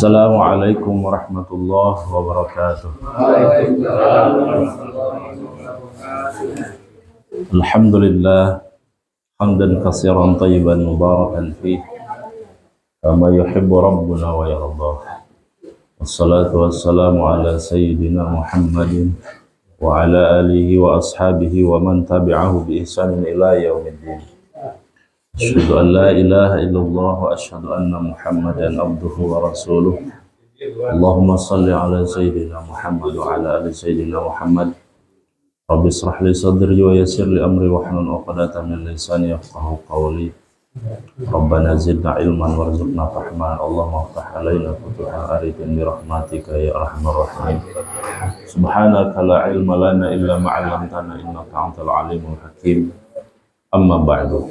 Assalamualaikum warahmatullahi wabarakatuh. Alhamdulillah hamdan katsiran thayyiban mubarakan fih kama yuhibbu rabbuna wa yardah. Wassalatu wassalamu ala sayyidina Muhammadin wa ala alihi wa ashabihi wa man tabi'ahu bi ihsanin ila yaumiddin. Asyhadu an la ilaha illallah wa asyhadu anna Muhammadan abduhu wa rasuluh. Allahumma salli ala sayyidina Muhammad wa ala ali sayyidina Muhammad. Rabbi israh li sadri wa yassir li amri wahlul 'uqdatam min lisani yafqahu qawli. Rabbana zidna ilman warzuqna fahman. Allahumma iftah alaina futuha arifin bi rahmatika ya arhamar rahim. Subhanaka la ilma lana illa ma 'allamtana innaka antal alimul hakim. Amma ba'du.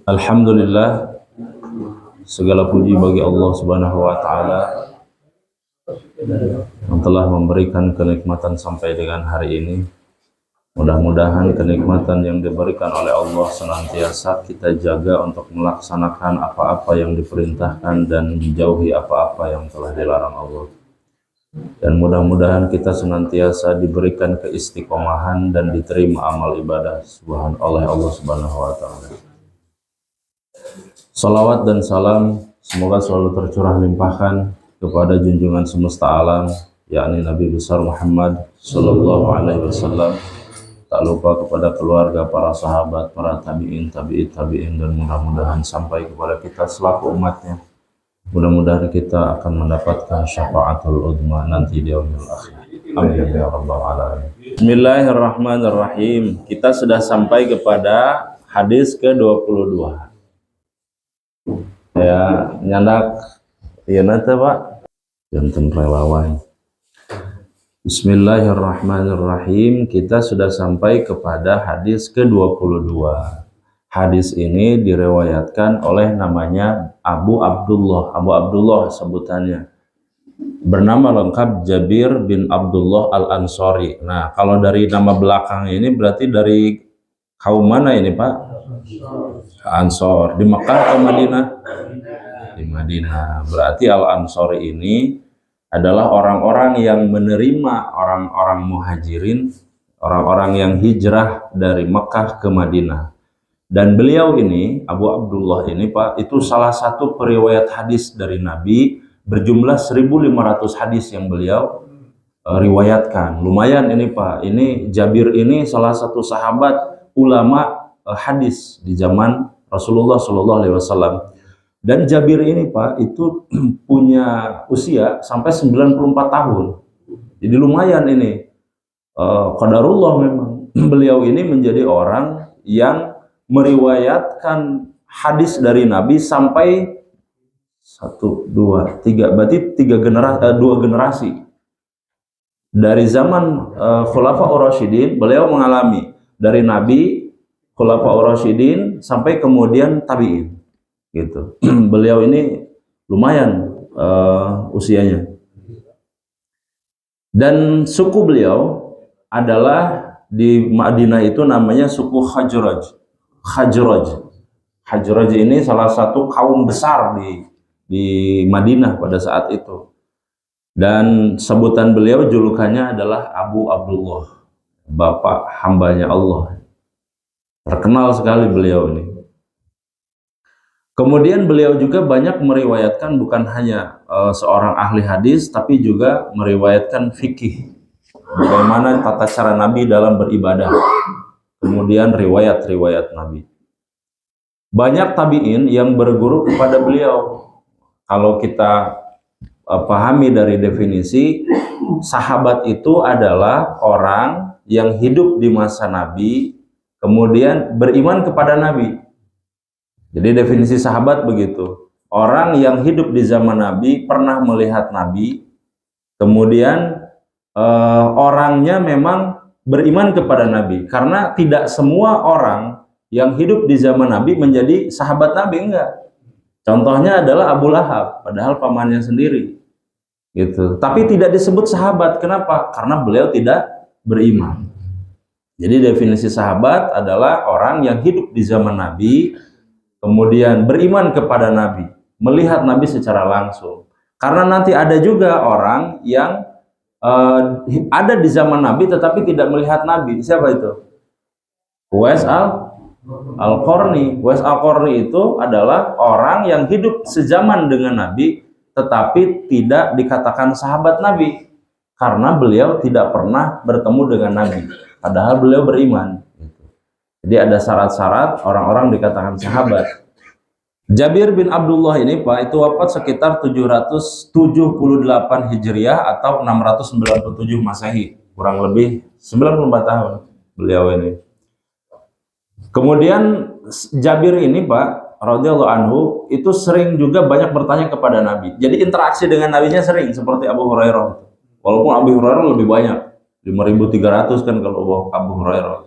Alhamdulillah, segala puji bagi Allah Subhanahu wa taala yang telah memberikan kenikmatan sampai dengan hari ini. Mudah-mudahan kenikmatan yang diberikan oleh Allah senantiasa kita jaga untuk melaksanakan apa-apa yang diperintahkan dan menjauhi apa-apa yang telah dilarang Allah. Dan mudah-mudahan kita senantiasa diberikan keistiqomahan dan diterima amal ibadah oleh Allah Subhanahu wa taala. Salawat dan salam semoga selalu tercurah limpahkan kepada junjungan semesta alam, yakni Nabi besar Muhammad sallallahu alaihi wasallam. Tak lupa kepada keluarga, para sahabat, para tabi'in, tabi'in, dan mudah-mudahan sampai kepada kita selaku umatnya. Mudah-mudahan kita akan mendapatkan syafaatul udma nanti di yaumil akhir. Amin ya rabbal alamin. Bismillahirrahmanirrahim. Kita sudah sampai kepada hadis ke-22. Ya, nyandak ieu teh, Pak. Janten relawan. Bismillahirrahmanirrahim. Kita sudah sampai kepada hadis ke-22. Hadis ini diriwayatkan oleh namanya Abu Abdullah sebutannya. Bernama lengkap Jabir bin Abdullah Al-Ansori. Nah, kalau dari nama belakang ini berarti dari kaum mana ini, Pak? Ansor. Di Mekah atau Madinah? Di Madinah. Berarti Al-Ansori ini adalah orang-orang yang menerima orang-orang muhajirin, orang-orang yang hijrah dari Mekah ke Madinah. Dan beliau ini, Abu Abdullah ini, Pak, itu salah satu periwayat hadis dari Nabi, berjumlah 1.500 hadis yang beliau riwayatkan. Lumayan ini, Pak. Ini Jabir ini salah satu sahabat ulama hadis di zaman Rasulullah SAW. Dan Jabir ini, Pak, itu punya usia sampai 94 tahun. Jadi lumayan ini. Qadarullah memang. Beliau ini menjadi orang yang meriwayatkan hadis dari Nabi sampai 1, 2, 3, berarti 2 generasi. Dari zaman Khulafaur Rasyidin beliau mengalami dari Nabi, Khulafaur Rasyidin sampai kemudian tabi'in gitu. Beliau ini lumayan usianya. Dan suku beliau adalah di Madinah itu namanya suku Khazraj. Khazraj ini salah satu kaum besar di Madinah pada saat itu. Dan sebutan beliau, julukannya adalah Abu Abdullah, Bapak hambanya Allah. Terkenal sekali beliau ini. Kemudian beliau juga banyak meriwayatkan bukan hanya seorang ahli hadis, tapi juga meriwayatkan fikih. Bagaimana tata cara Nabi dalam beribadah. Kemudian riwayat-riwayat Nabi. Banyak tabi'in yang berguru kepada beliau. Kalau kita pahami dari definisi, sahabat itu adalah orang yang hidup di masa Nabi, kemudian beriman kepada Nabi. Jadi definisi sahabat begitu. Orang yang hidup di zaman Nabi, pernah melihat Nabi, kemudian orangnya memang beriman kepada Nabi, karena tidak semua orang yang hidup di zaman Nabi menjadi sahabat Nabi, enggak. Contohnya adalah Abu Lahab, padahal pamannya sendiri gitu. Tapi tidak disebut sahabat. Kenapa? Karena beliau tidak beriman. Jadi definisi sahabat adalah orang yang hidup di zaman Nabi, kemudian beriman kepada Nabi. melihat Nabi secara langsung. Karena nanti ada juga orang yang ada di zaman Nabi tetapi tidak melihat Nabi. Siapa itu? Uwais Al-Qarni. Uwais Al-Qarni itu adalah orang yang hidup sezaman dengan Nabi tetapi tidak dikatakan sahabat Nabi karena beliau tidak pernah bertemu dengan Nabi padahal beliau beriman. Jadi ada syarat-syarat orang-orang dikatakan sahabat. Jabir bin Abdullah ini Pak itu wafat sekitar 778 Hijriah atau 697 Masehi, kurang lebih 94 tahun beliau ini. Kemudian Jabir ini Pak radhiyallahu anhu itu sering juga banyak bertanya kepada Nabi. Jadi interaksi dengan Nabinya sering seperti Abu Hurairah. Walaupun Abu Hurairah lebih banyak, 5.300 kan kalau Abu Hurairah.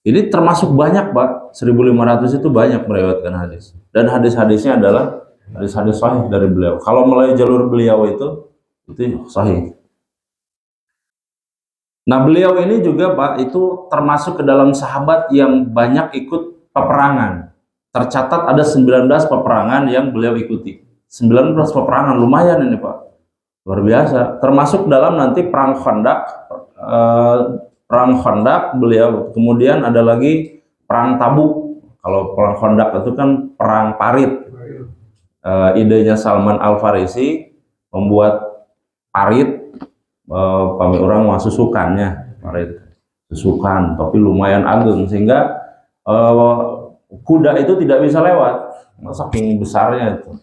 Ini termasuk banyak Pak, 1.500 itu banyak meriwayatkan hadis. Dan hadis-hadisnya adalah hadis-hadis sahih dari beliau. Kalau melalui jalur beliau itu sahih. Nah beliau ini juga Pak itu termasuk ke dalam sahabat yang banyak ikut peperangan. Tercatat ada 19 peperangan yang beliau ikuti. 19 peperangan, lumayan ini Pak. Luar biasa. Termasuk dalam nanti perang Khandaq beliau, kemudian ada lagi perang Tabuk. Kalau perang Khandaq itu kan perang parit. Idenya Salman Al-Farisi membuat parit, pami orang mah susukannya, parit susukan, tapi lumayan ageng sehingga kuda itu tidak bisa lewat, saking besarnya itu.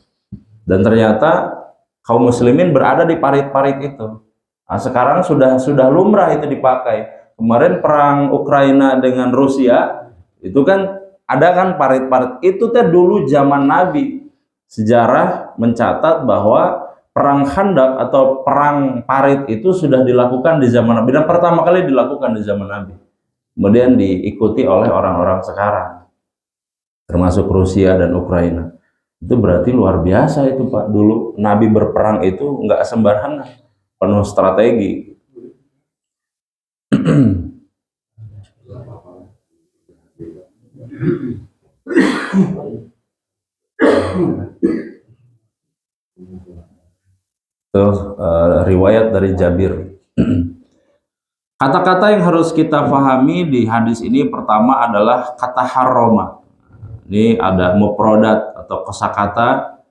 Dan ternyata kaum muslimin berada di parit-parit itu. Nah, sekarang sudah lumrah itu dipakai. Kemarin perang Ukraina dengan Rusia itu kan ada kan parit-parit itu teh dulu zaman Nabi. Sejarah mencatat bahwa perang Khandaq atau perang parit itu sudah dilakukan di zaman Nabi dan pertama kali dilakukan di zaman Nabi. Kemudian diikuti oleh orang-orang sekarang termasuk Rusia dan Ukraina. Itu berarti luar biasa itu Pak. Dulu Nabi berperang itu nggak sembarangan, penuh strategi. Riwayat dari Jabir. Kata-kata yang harus kita pahami di hadis ini pertama adalah kata harroma. Ini ada mufradat atau kosakata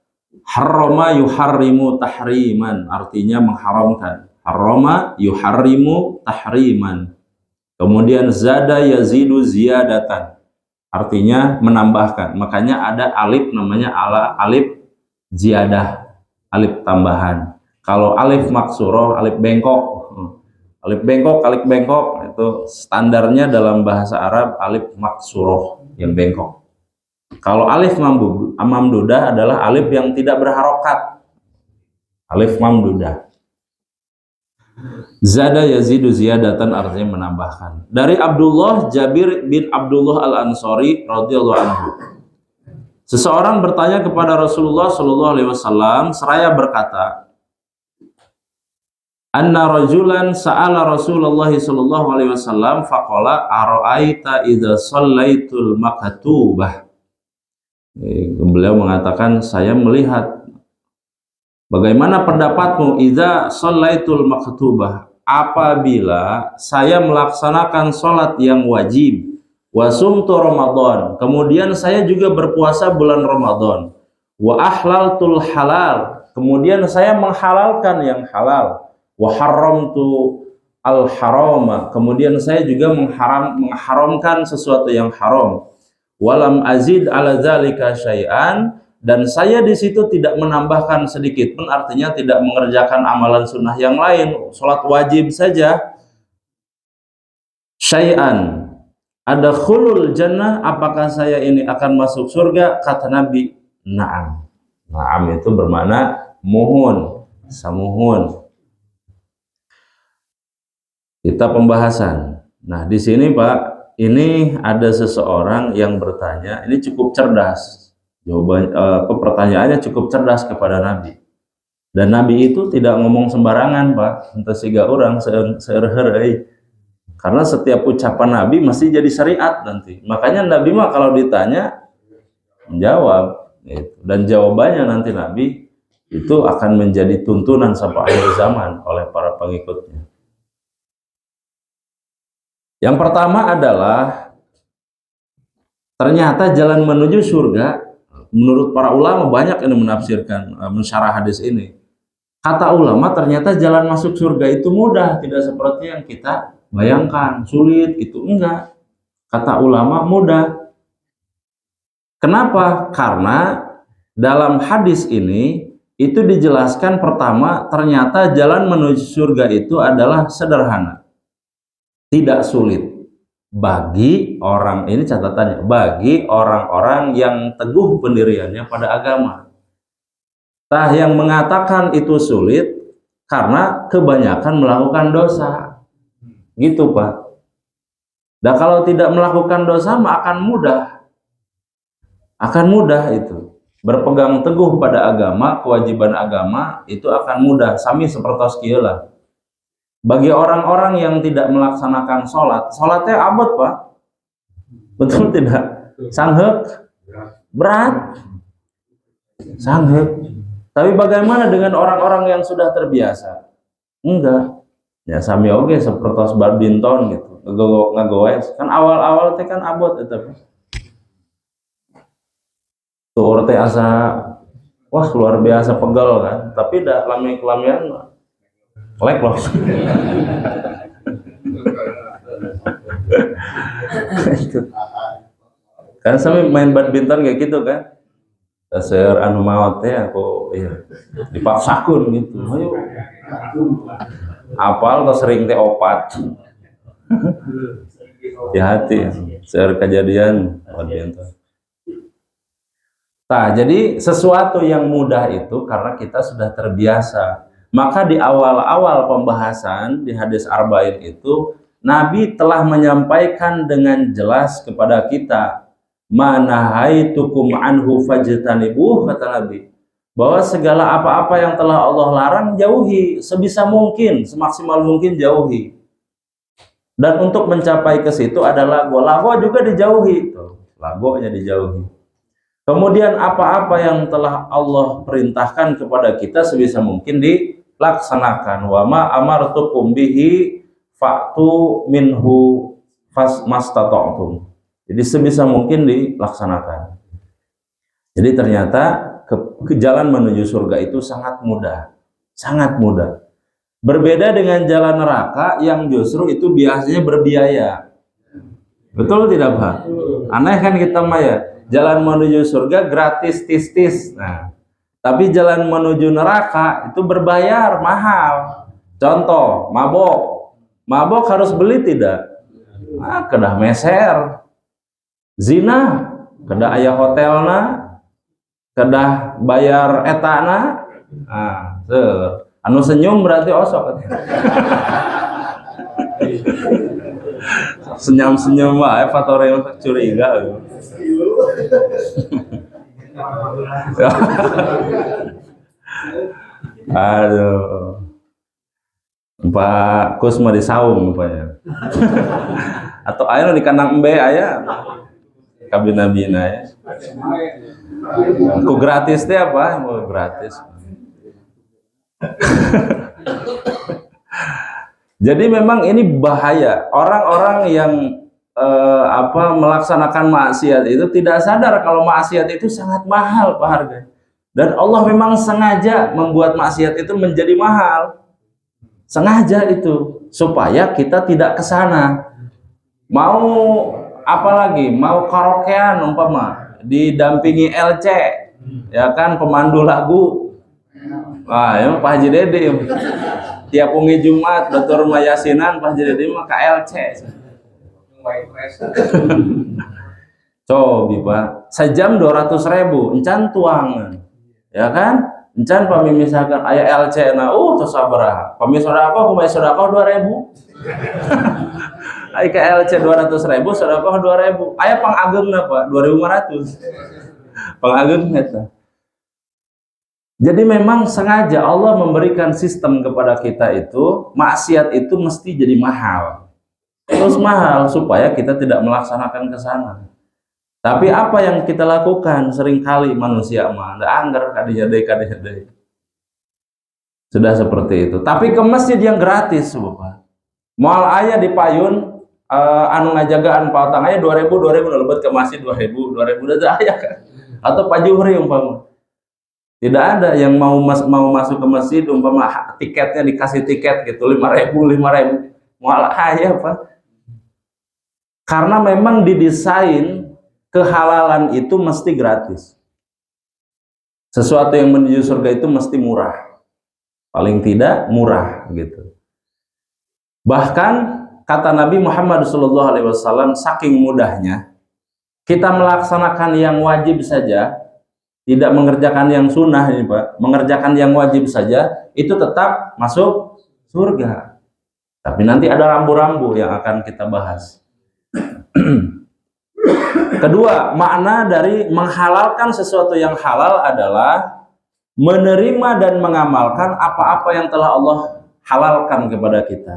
harroma yuharrimu tahriman, artinya mengharamkan. Harroma yuharrimu tahriman. Kemudian zada yazidu ziyadatan, artinya menambahkan. Makanya ada alif namanya alif ziyadah, alif tambahan. Kalau alif maksuroh, alif bengkok, alif bengkok itu standarnya dalam bahasa Arab alif maksuroh yang bengkok. Kalau alif mamdudah adalah alif yang tidak berharokat, alif mamdudah. Zada yazidu ziyadatan, artinya menambahkan. Dari Abdullah Jabir bin Abdullah Al-Ansari radhiyallahu anhu. Seseorang bertanya kepada Rasulullah sallallahu alaihi wasallam seraya berkata, anna rajulan sa'ala Rasulullah sallallahu alaihi wasallam faqala ara'aita idza shallaitul maktubah. Beliau mengatakan, saya melihat, bagaimana pendapatmu idza shallaitul maktubah, apabila saya melaksanakan sholat yang wajib, wa sumtu Ramadan, kemudian saya juga berpuasa bulan Ramadan, wa ahlaltul halal, kemudian saya menghalalkan yang halal, wa haramtu al harama, kemudian saya juga mengharamkan sesuatu yang haram, walam azid ala dzalika syai'an, dan saya di situ tidak menambahkan sedikit pun, artinya tidak mengerjakan amalan sunnah yang lain, sholat wajib saja. Syai'an ada khulul jannah, apakah saya ini akan masuk surga? Kata Nabi, na'am. Na'am itu bermakna muhun, samuhun. Kita pembahasan. Nah di sini Pak, ini ada seseorang yang bertanya, ini cukup cerdas. Jawaban pertanyaannya cukup cerdas kepada Nabi. Dan Nabi itu tidak ngomong sembarangan Pak, entah siga orang seherhei. Karena setiap ucapan Nabi mesti jadi syariat nanti. Makanya Nabi mah kalau ditanya menjawab. Gitu. Dan jawabannya nanti Nabi itu akan menjadi tuntunan sampai akhir zaman oleh para pengikutnya. Yang pertama adalah ternyata jalan menuju surga, menurut para ulama banyak yang menafsirkan mensyarah hadis ini. Kata ulama ternyata jalan masuk surga itu mudah, tidak seperti yang kita bayangkan, sulit itu enggak. Kata ulama mudah. Kenapa? Karena dalam hadis ini itu dijelaskan pertama ternyata jalan menuju surga itu adalah sederhana, tidak sulit bagi orang, ini catatannya, bagi orang-orang yang teguh pendiriannya pada agama. Nah, yang mengatakan itu sulit karena kebanyakan melakukan dosa, gitu Pak. Dan kalau tidak melakukan dosa mah akan mudah itu. Berpegang teguh pada agama, kewajiban agama itu akan mudah. Sami seperti kieu. Bagi orang-orang yang tidak melaksanakan sholatnya abot Pak, betul tidak? Sanghek, berat, sanghek. Tapi bagaimana dengan orang-orang yang sudah terbiasa? Enggak. Ya sami oge seperti badminton gitu. Ngagoes. Kan awal-awal teh kan abot itu. Tuh teh asa wah luar biasa pegel kan, tapi dah lami-lamian lek loh. Kan sampai main badminton kayak gitu kan, dasar anu maot teh aku iya dipaksakan gitu, ayo apal atau sering teh opat. Hati-hati seur kejadian badminton. Nah, jadi sesuatu yang mudah itu karena kita sudah terbiasa. Maka di awal-awal pembahasan di hadis Arba'in itu Nabi telah menyampaikan dengan jelas kepada kita, manahaitukum anhu fajtanibuh, kata Nabi, bahwa segala apa-apa yang telah Allah larang jauhi sebisa mungkin, semaksimal mungkin jauhi. Dan untuk mencapai ke situ adalah lago juga dijauhi, lagonya dijauhi. Kemudian apa-apa yang telah Allah perintahkan kepada kita sebisa mungkin dilaksanakan. Wa ma amartukum bihi fa'tu minhu mastata'tum. Jadi sebisa mungkin dilaksanakan. Jadi ternyata ke jalan menuju surga itu sangat mudah. Sangat mudah. Berbeda dengan jalan neraka yang justru itu biasanya berbiaya. Betul tidak Pak? Aneh kan kita mah ya. Jalan menuju surga gratis tis-tis. Nah, tapi jalan menuju neraka itu berbayar, mahal. Contoh, mabok. Mabok harus beli tidak? Ah, kedah meser. Zina, kedah aya hotelna, kedah bayar etana. Nah, anu senyum berarti osok. Senyum-senyum wae fatore curiga. Aduh, Pak Kus mah disaung rupanya. Atau ayo di kandang embe aya kabina-bina ya. Ku gratis teh apa? Mau gratis. Jadi memang ini bahaya. Orang-orang yang melaksanakan maksiat itu tidak sadar kalau maksiat itu sangat mahal Pak harga. Dan Allah memang sengaja membuat maksiat itu menjadi mahal. Sengaja itu supaya kita tidak ke sana. Mau apalagi mau karaokean umpama didampingi LC ya kan pemandu lagu. Wah, ya Pak Haji Dede. Tiap ungi Jumat Dr. Mayasinan Pak Haji Dede mah KLC. Cobi Pak, sejam 200.000 encan tuangan ya kan, encan pami misalkan aya LC na terus sabaraha pami sodako kumai sodako 2.000 aya ke LC 200.000 sodako 2.000 aya pangageumna Pak 2.500 pangageum eta. Jadi memang sengaja Allah memberikan sistem kepada kita itu maksiat itu mesti jadi mahal. Terus mahal supaya kita tidak melaksanakan ke sana. Tapi apa yang kita lakukan seringkali manusia mah ada anggar kadinya deui. Sudah seperti itu. Tapi ke masjid yang gratis, Bapak. Moal aya di payun anu ngajagaan pautang aya 2000 lebet ke masjid 2000 udah aya kan. Atau pajuhri umpama. Tidak ada yang mau masuk ke masjid umpama tiketnya dikasih tiket gitu 5.000 moal aya, Pak. Karena memang didesain kehalalan itu mesti gratis. Sesuatu yang menuju surga itu mesti murah. Paling tidak murah gitu. Bahkan kata Nabi Muhammad SAW, saking mudahnya kita melaksanakan yang wajib saja, tidak mengerjakan yang sunnah ini Pak, mengerjakan yang wajib saja itu tetap masuk surga. Tapi nanti ada rambu-rambu yang akan kita bahas. Kedua, makna dari menghalalkan sesuatu yang halal adalah menerima dan mengamalkan apa-apa yang telah Allah halalkan kepada kita.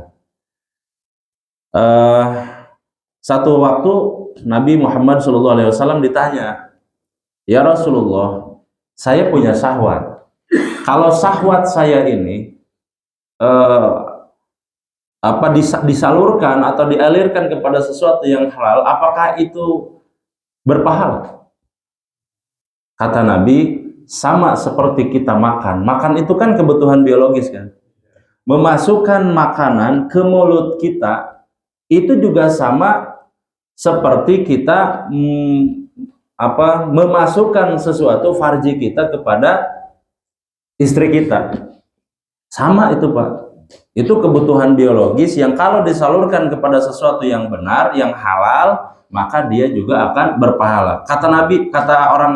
Satu waktu Nabi Muhammad SAW ditanya, "Ya Rasulullah, saya punya syahwat. Kalau syahwat saya ini disalurkan atau dialirkan kepada sesuatu yang halal, apakah itu berpahala?" Kata Nabi, sama seperti kita makan. Makan itu kan kebutuhan biologis kan. Memasukkan makanan ke mulut kita itu juga sama seperti kita memasukkan sesuatu farji kita kepada istri kita. Sama itu Pak. Itu kebutuhan biologis yang kalau disalurkan kepada sesuatu yang benar, yang halal, maka dia juga akan berpahala. Kata Nabi, kata orang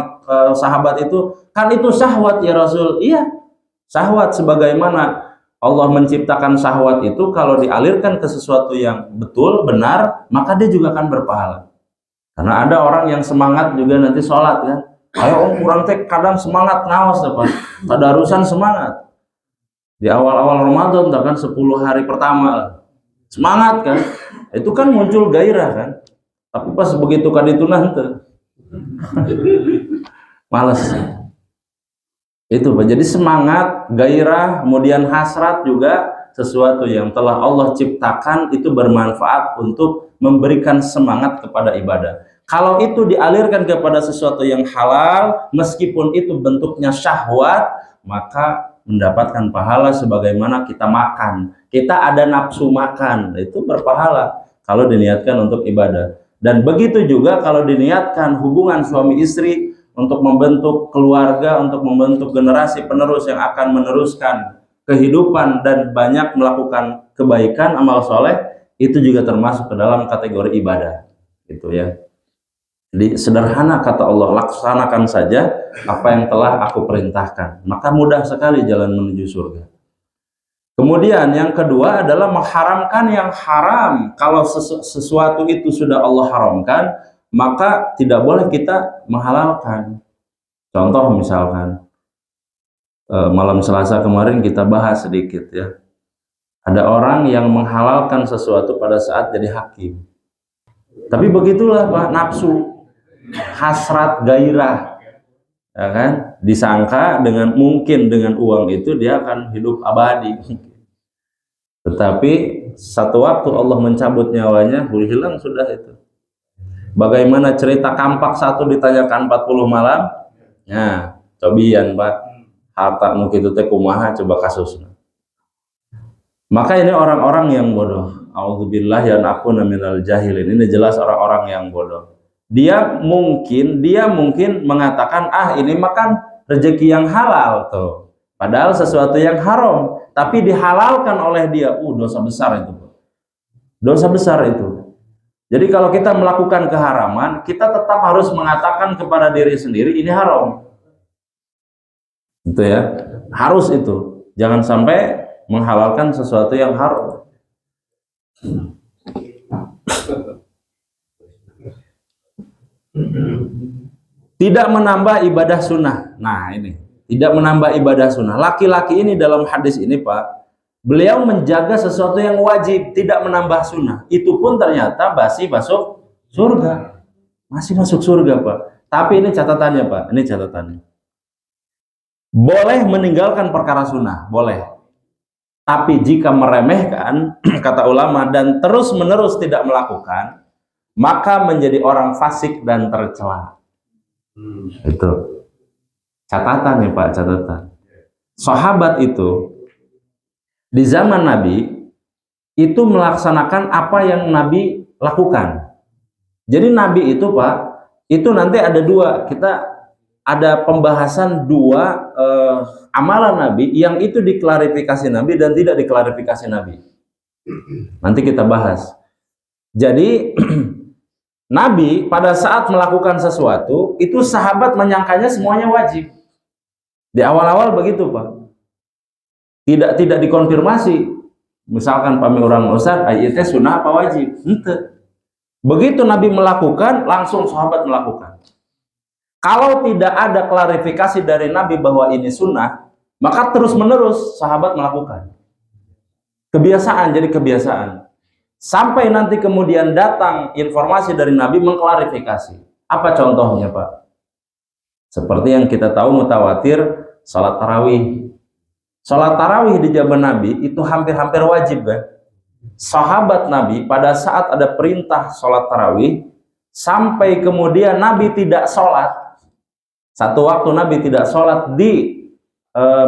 sahabat itu, kan itu syahwat ya Rasul. Iya, syahwat sebagaimana Allah menciptakan syahwat itu kalau dialirkan ke sesuatu yang betul, benar, maka dia juga akan berpahala. Karena ada orang yang semangat juga nanti sholat kan. Ayo kurang teh kadang semangat ngawas apa? Tadarusan semangat. Di awal-awal Ramadan kan 10 hari pertama semangat kan. Itu kan muncul gairah kan. Tapi pas begitu kaditu nanti malas. Itu Pak. Jadi semangat, gairah, kemudian hasrat juga sesuatu yang telah Allah ciptakan itu bermanfaat untuk memberikan semangat kepada ibadah. Kalau itu dialirkan kepada sesuatu yang halal, meskipun itu bentuknya syahwat, maka mendapatkan pahala sebagaimana kita makan. Kita ada nafsu makan, itu berpahala kalau diniatkan untuk ibadah. Dan begitu juga kalau diniatkan hubungan suami istri untuk membentuk keluarga, untuk membentuk generasi penerus yang akan meneruskan kehidupan dan banyak melakukan kebaikan, amal soleh, itu juga termasuk ke dalam kategori ibadah. Gitu ya. Jadi sederhana kata Allah, laksanakan saja apa yang telah aku perintahkan. Maka mudah sekali jalan menuju surga. Kemudian yang kedua adalah mengharamkan yang haram. Kalau sesuatu itu sudah Allah haramkan, maka tidak boleh kita menghalalkan. Contoh misalkan malam Selasa kemarin kita bahas sedikit ya. Ada orang yang menghalalkan sesuatu pada saat jadi hakim. Tapi begitulah Pak, nafsu, hasrat, gairah, ya kan? Disangka mungkin dengan uang itu dia akan hidup abadi. Tetapi satu waktu Allah mencabut nyawanya, hilang sudah itu. Bagaimana cerita kampak satu ditanyakan 40 malam? Ya, cobian Pak, harta nu kitu teh kumaha coba kasusna. Maka ini orang-orang yang bodoh. Auzubillah ya nakuna minal jahilin. Ini jelas orang-orang yang bodoh. Dia mungkin mengatakan, ini makan rezeki yang halal tuh. Padahal sesuatu yang haram, tapi dihalalkan oleh dia. Dosa besar itu. Dosa besar itu. Jadi kalau kita melakukan keharaman, kita tetap harus mengatakan kepada diri sendiri ini haram. Itu ya. Harus itu. Jangan sampai menghalalkan sesuatu yang haram. Tidak menambah ibadah sunnah. Nah ini, tidak menambah ibadah sunnah. Laki-laki ini dalam hadis ini Pak, beliau menjaga sesuatu yang wajib, tidak menambah sunnah. Itu pun ternyata basi masuk surga. masih masuk surga Pak. Tapi ini catatannya Pak, ini catatannya. Boleh meninggalkan perkara sunnah, boleh. Tapi jika meremehkan, kata ulama, dan terus-menerus tidak melakukan, maka menjadi orang fasik dan tercela. Itu catatan ya Pak, catatan. Sahabat itu di zaman Nabi itu melaksanakan apa yang Nabi lakukan. Jadi Nabi itu Pak, itu nanti ada dua, kita ada pembahasan dua amalan Nabi yang itu diklarifikasi Nabi dan tidak diklarifikasi Nabi. Nanti kita bahas. Jadi Nabi pada saat melakukan sesuatu itu sahabat menyangkanya semuanya wajib. Di awal-awal begitu Pak. Tidak dikonfirmasi. Misalkan pami orang Ustaz, ayatnya sunnah apa wajib? Ente. Begitu Nabi melakukan, langsung sahabat melakukan. Kalau tidak ada klarifikasi dari Nabi bahwa ini sunnah, maka terus-menerus sahabat melakukan. Kebiasaan, jadi kebiasaan. Sampai nanti kemudian datang informasi dari Nabi mengklarifikasi. Apa contohnya Pak? Seperti yang kita tahu mutawatir, salat tarawih. Salat tarawih di zaman Nabi itu hampir-hampir wajib kan? Sahabat Nabi pada saat ada perintah salat tarawih, sampai kemudian Nabi tidak sholat. Satu waktu Nabi tidak sholat di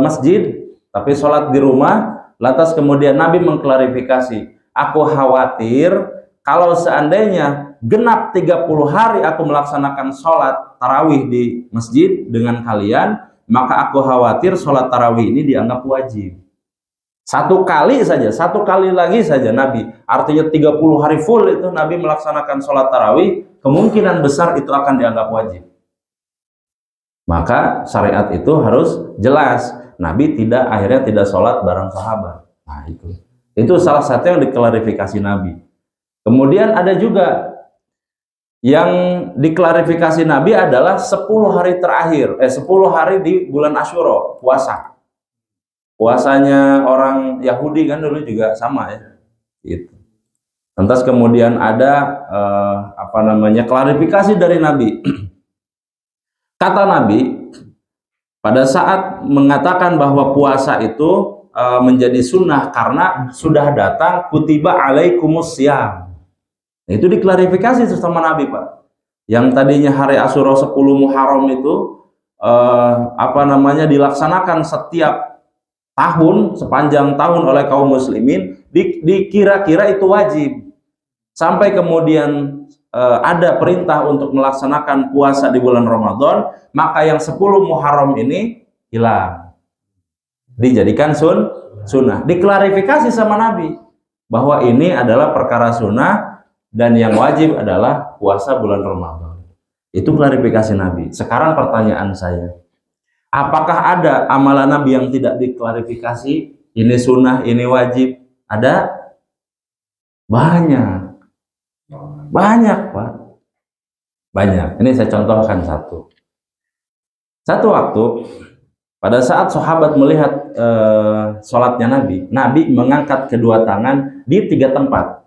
masjid, tapi sholat di rumah. Lantas kemudian Nabi mengklarifikasi, aku khawatir kalau seandainya genap 30 hari aku melaksanakan sholat tarawih di masjid dengan kalian, maka aku khawatir sholat tarawih ini dianggap wajib. Satu kali saja, satu kali lagi saja Nabi, artinya 30 hari full itu Nabi melaksanakan sholat tarawih, kemungkinan besar itu akan dianggap wajib. Maka syariat itu harus jelas. Nabi akhirnya tidak sholat bareng sahabat. Nah itu salah satu yang diklarifikasi Nabi. Kemudian ada juga yang diklarifikasi Nabi adalah 10 hari terakhir, 10 hari di bulan Asyura, puasa. Puasanya orang Yahudi kan dulu juga sama ya. Gitu. Lantas kemudian ada klarifikasi dari Nabi. Kata Nabi pada saat mengatakan bahwa puasa itu menjadi sunnah karena sudah datang kutiba alaikumus syiyam. Itu diklarifikasi sama Nabi Pak. Yang tadinya hari Asyura 10 Muharram itu dilaksanakan setiap tahun, sepanjang tahun oleh kaum muslimin, dikira-kira itu wajib. Sampai kemudian ada perintah untuk melaksanakan puasa di bulan Ramadan, maka yang 10 Muharram ini hilang. Dijadikan sunnah. Diklarifikasi sama Nabi bahwa ini adalah perkara sunnah dan yang wajib adalah puasa bulan Ramadan. Itu klarifikasi Nabi. Sekarang pertanyaan saya, apakah ada amalan Nabi yang tidak diklarifikasi? Ini sunnah, ini wajib. Ada? Banyak Pak. Banyak. Ini saya contohkan satu waktu pada saat sahabat melihat sholatnya Nabi mengangkat kedua tangan di 3 tempat.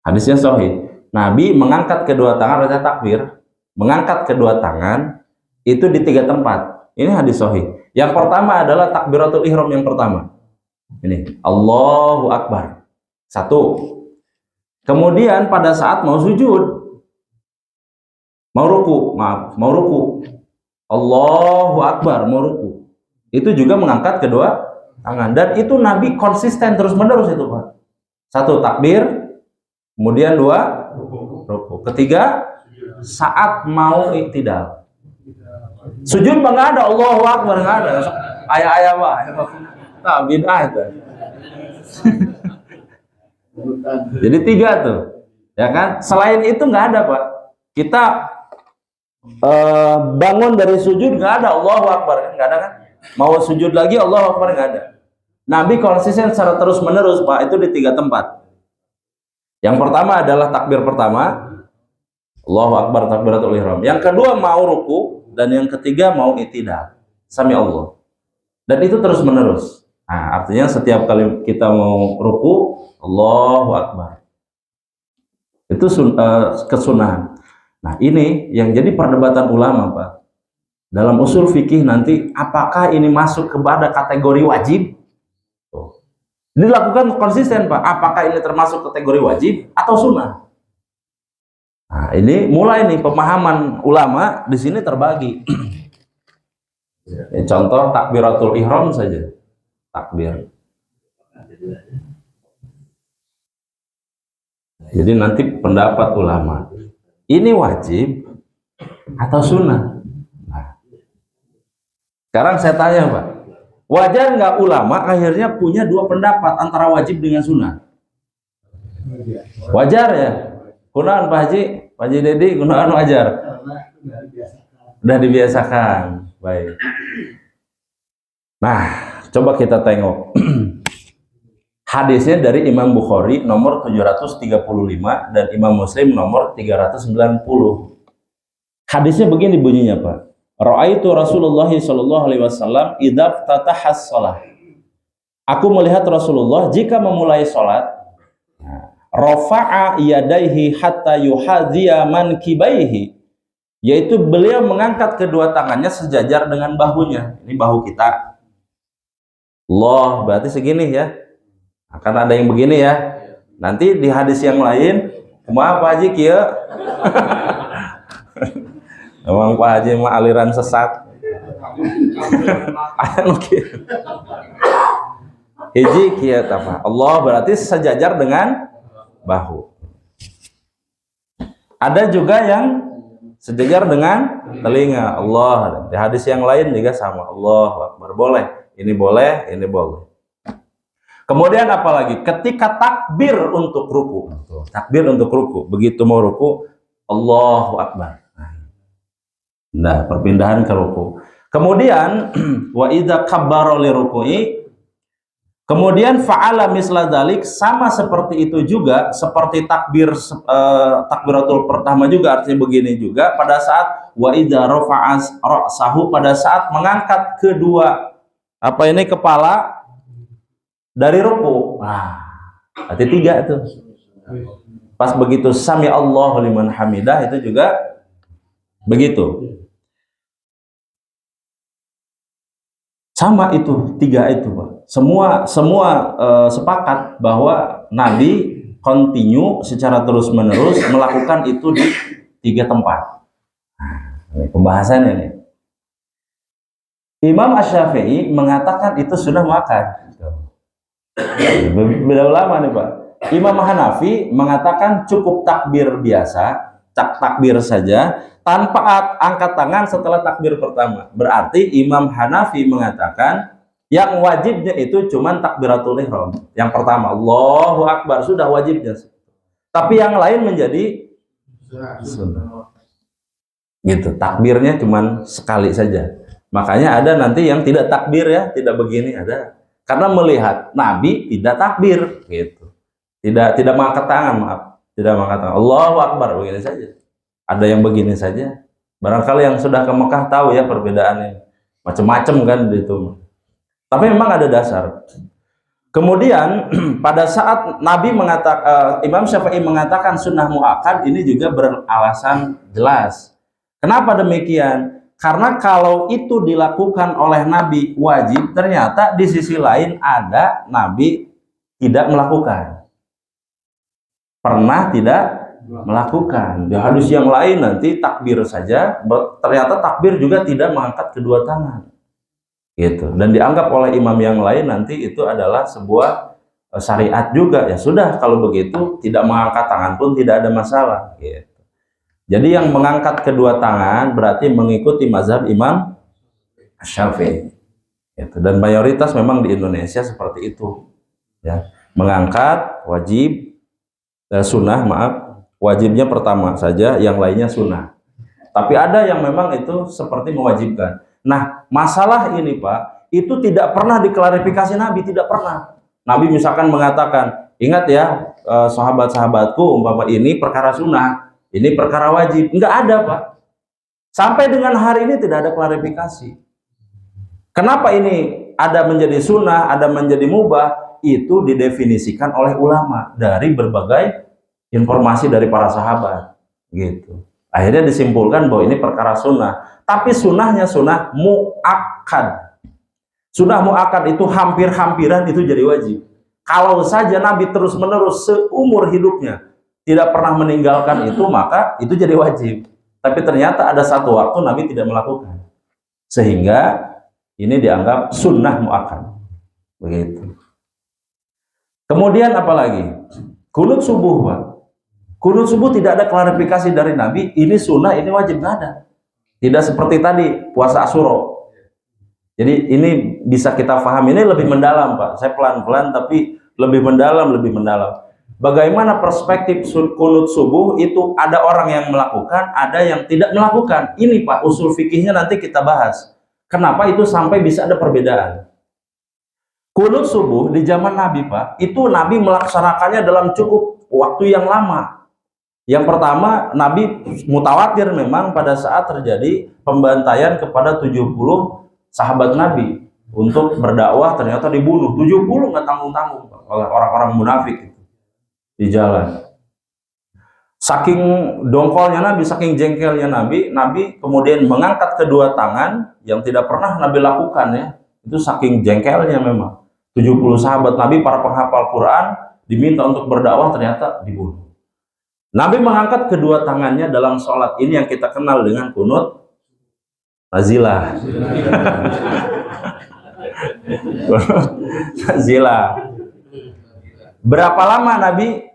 Hadisnya sahih. Nabi mengangkat kedua tangan, baca takbir, mengangkat kedua tangan itu di 3 tempat. Ini hadis sahih. Yang pertama adalah takbiratul ihram yang pertama. Ini Allahu Akbar. 1. Kemudian pada saat mau sujud, mau ruku, Allahu Akbar, mau ruku. Itu juga mengangkat kedua tangan. Dan itu Nabi konsisten terus-menerus itu Pak. 1 takbir, kemudian 2 ruku. Ketiga, saat mau iktidal. Sujud nggak ada, Allahu Akbar nggak ada. Ayah-ayah Pak. Nah, bid'ah itu. Jadi 3 tuh, ya kan? Selain itu nggak ada Pak. Kita bangun dari sujud nggak ada Allahu Akbar, nggak ada kan? Mau sujud lagi Allahu Akbar nggak ada. Nabi konsisten secara terus menerus Pak, itu di 3 tempat. Yang pertama adalah takbir pertama, Allahu Akbar, takbiratul ihram. Yang kedua mau ruku, dan yang ketiga mau iktidal, sami Allah. Dan itu terus menerus. Nah, artinya setiap kali kita mau ruku, Allahu Akbar. Itu kesunahan. Nah, ini yang jadi perdebatan ulama, Pak. Dalam usul fikih nanti, apakah ini masuk kepada kategori wajib? Dilakukan konsisten, Pak. Apakah ini termasuk kategori wajib atau sunnah? Nah, ini mulai nih pemahaman ulama di sini terbagi. Contoh takbiratul ihram saja. Takbir. Jadi nanti pendapat ulama, ini wajib atau sunnah? Nah, sekarang saya tanya, Pak, wajar nggak ulama akhirnya punya dua pendapat antara wajib dengan sunnah? Wajar ya? Kunaan Pak Haji, Pak Haji Dedi, kunaan wajar? Udah dibiasakan. Baik. Nah, coba kita tengok. Hadisnya dari Imam Bukhari nomor 735 dan Imam Muslim nomor 390. Hadisnya begini bunyinya, Pak. Ra'aitu Rasulullah sallallahu alaihi wasallam idza fatahas shalah. Aku melihat Rasulullah jika memulai salat, rafa'a yadaihi hatta yuhadhiya mankibaihi, yaitu beliau mengangkat kedua tangannya sejajar dengan bahunya. Ini bahu kita. Allah berarti segini ya. Akan ada yang begini ya. Nanti di hadis yang lain, maaf Pak Haji kia. Emang Pak Haji mah aliran sesat. Hiji kia apa? Allah berarti sejajar dengan bahu. Ada juga yang sejajar dengan telinga. Allah. Di hadis yang lain juga sama. Allah Akbar. Boleh. Ini boleh, ini boleh. Kemudian apalagi ketika takbir untuk ruku, takbir untuk ruku, begitu mau ruku, Allahu Akbar. Nah, perpindahan ke ruku. Kemudian wa idza kabbara li ruku'i, kemudian fa'ala misla dzalik, sama seperti itu juga, seperti takbir takbiratul pertama juga artinya begini juga pada saat wa idza rafa'as ra'sahu, pada saat mengangkat kedua kepala dari ruku. Nah, berarti tiga itu. Pas begitu sami Allahu liman hamidah itu juga begitu. Sama itu, tiga itu, Pak. Semua sepakat bahwa Nabi continue secara terus-menerus melakukan itu di tiga tempat. Nah, ini pembahasannya nih. Imam Asy-Syafi'i mengatakan itu sudah makan. Beda ulama nih, Pak. Imam Hanafi mengatakan cukup takbir biasa, takbir saja tanpa angkat tangan setelah takbir pertama. Berarti Imam Hanafi mengatakan yang wajibnya itu cuman takbiratul ihram. Yang pertama, Allahu Akbar, sudah wajibnya. Tapi yang lain menjadi sunnah. Gitu, takbirnya cuman sekali saja. Makanya ada nanti yang tidak takbir ya, tidak begini ada. Karena melihat Nabi tidak takbir, gitu, tidak mengangkat tangan, tidak mengangkat tangan, Allahu Akbar, begini saja. Ada yang begini saja. Barangkali yang sudah ke Mekah tahu ya perbedaannya, macam-macam kan itu. Tapi memang ada dasar. Kemudian pada saat Nabi mengatakan, Imam Syafi'i mengatakan sunnah muakkad, ini juga beralasan jelas. Kenapa demikian? Karena kalau itu dilakukan oleh Nabi wajib, ternyata di sisi lain ada Nabi tidak melakukan. Pernah tidak melakukan. Di hadis yang lain nanti takbir saja, ternyata takbir juga tidak mengangkat kedua tangan. Gitu. Dan dianggap oleh imam yang lain nanti itu adalah sebuah syariat juga. Ya sudah, kalau begitu tidak mengangkat tangan pun tidak ada masalah. Gitu. Jadi yang mengangkat kedua tangan berarti mengikuti mazhab Imam Syafi'i. Dan mayoritas memang di Indonesia seperti itu. Ya, mengangkat wajib, sunnah, wajibnya pertama saja, yang lainnya sunnah. Tapi ada yang memang itu seperti mewajibkan. Nah, masalah ini Pak, itu tidak pernah diklarifikasi Nabi, tidak pernah. Nabi misalkan mengatakan, ingat ya sahabat-sahabatku, umpama ini perkara sunnah, ini perkara wajib. Enggak ada, Pak. Sampai dengan hari ini tidak ada klarifikasi. Kenapa ini ada menjadi sunnah, ada menjadi mubah? Itu didefinisikan oleh ulama dari berbagai informasi dari para sahabat. Gitu. Akhirnya disimpulkan bahwa ini perkara sunnah. Tapi sunnahnya sunnah muakkad. Sunnah muakkad itu hampir-hampiran itu jadi wajib. Kalau saja Nabi terus-menerus seumur hidupnya tidak pernah meninggalkan itu, maka itu jadi wajib. Tapi ternyata ada satu waktu Nabi tidak melakukan. Sehingga ini dianggap sunnah muakkad. Begitu. Kemudian apalagi? Kunut subuh, Pak. Kunut subuh tidak ada klarifikasi dari Nabi, ini sunnah, ini wajib, nggak ada. Tidak seperti tadi, puasa Asyura. Jadi ini bisa kita pahami, ini lebih mendalam, Pak. Saya pelan-pelan tapi lebih mendalam, lebih mendalam. Bagaimana perspektif kunut subuh itu ada orang yang melakukan, ada yang tidak melakukan. Ini Pak, usul fikihnya nanti kita bahas. Kenapa itu sampai bisa ada perbedaan. Kunut subuh di zaman Nabi, Pak, itu Nabi melaksanakannya dalam cukup waktu yang lama. Yang pertama, Nabi mutawatir memang pada saat terjadi pembantaian kepada 70 sahabat Nabi untuk berdakwah, ternyata dibunuh 70 nggak tanggung-tanggung oleh orang-orang munafik di jalan. Saking dongkolnya Nabi, saking jengkelnya Nabi, Nabi kemudian mengangkat kedua tangan yang tidak pernah Nabi lakukan ya. Itu saking jengkelnya memang. 70 sahabat Nabi, para penghafal Quran, diminta untuk berdakwah, ternyata dibunuh. Nabi mengangkat kedua tangannya dalam sholat, ini yang kita kenal dengan kunut nazilah. Nazilah. Berapa lama Nabi?